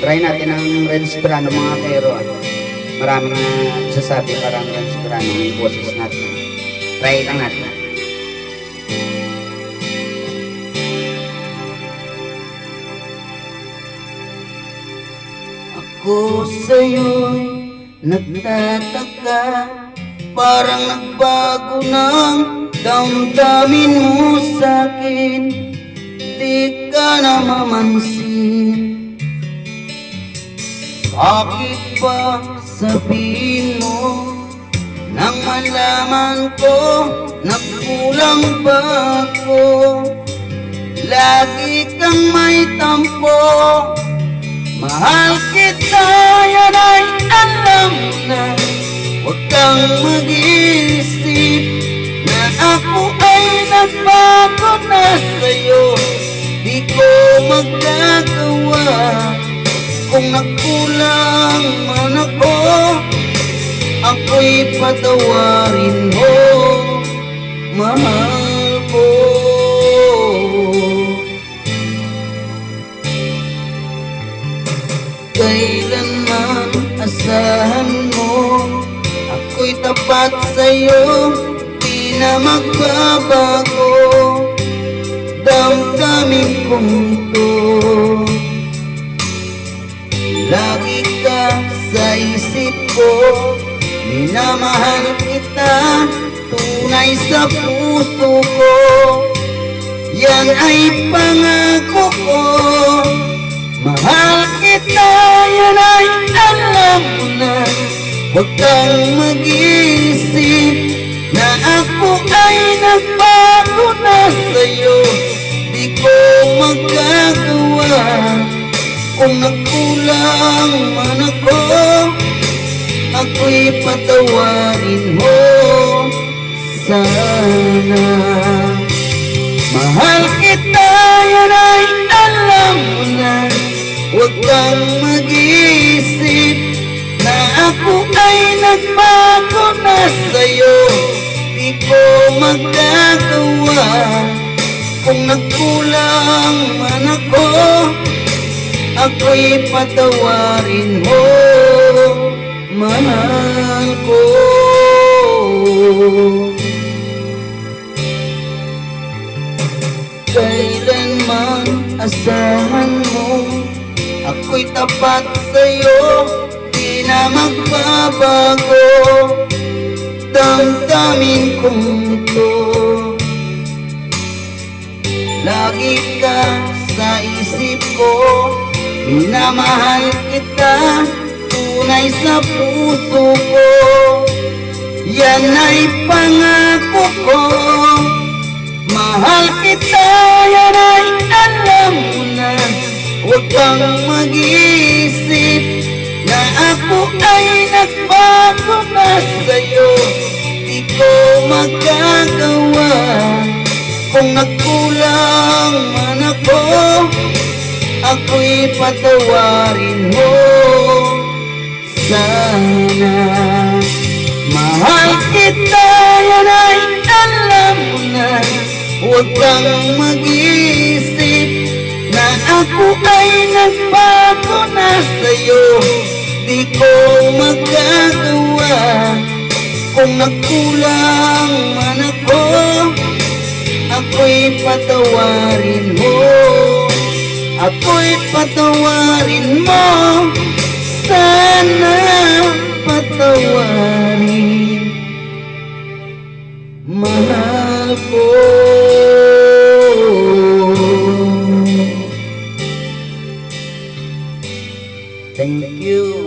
Try natin ang Renz Brano mga kero. Maraming sasabi parang Renz Brano yung boses natin. Try lang natin. Ako sa'yo'y nagtataka, parang nagbago ng damdamin mo sa'kin. Di ka na mamansin. Bakit ba sabihin mo nang malaman ko nagkulang ba ako? Lagi kang may tampo. Mahal kita, yan ay alam na. Huwag kang mag-iisip na ako ay nagbago na sa'yo. Di ko magagawa. Kung nagkulang man ako, ako'y patawarin mo, mahal ko. Kailanman asahan mo, ako'y tapat sa'yo, di na magbabago. Damdamin kong ito, lagi ka sa isip ko. Minamahal kita, tunay sa puso ko. Yan ay pangako ko. Mahal kita, yan ay alam mo na. Huwag kang mag-iisip na ako ay nagbago na sa'yo. Di ko magagawa. Kung nagkulang man ako, ako'y patawarin mo sana. Mahal kita, yan ay alam mo na. Huwag kang mag-iisip na ako ay nagbago na sa'yo. Di ko magagawa. Kung nagkulang man ako, ako'y patawarin mo, mahal ko. Kailanman asahan mo, ako'y tapat sa'yo, di na magbabago. Damdamin kong ito, lagi ka sa isip ko. Minamahal kita, tunay sa puso ko. Yan ay pangako ko. Mahal kita, yan ay alam mo na. Huwag kang mag-iisip na ako ay nagbago na sa'yo. Di ko magagawa. Kung nagkulang man ako, ako'y patawarin mo sana. Mahal kita, yan ay alam mo na. Huwag kang mag-iisip na ako ay nagbago na sa'yo. Di ko magagawa. Kung nagkulang man ako, ako'y patawarin mo. Ako'y patawarin mo, sana patawarin, mahal ko. Thank you.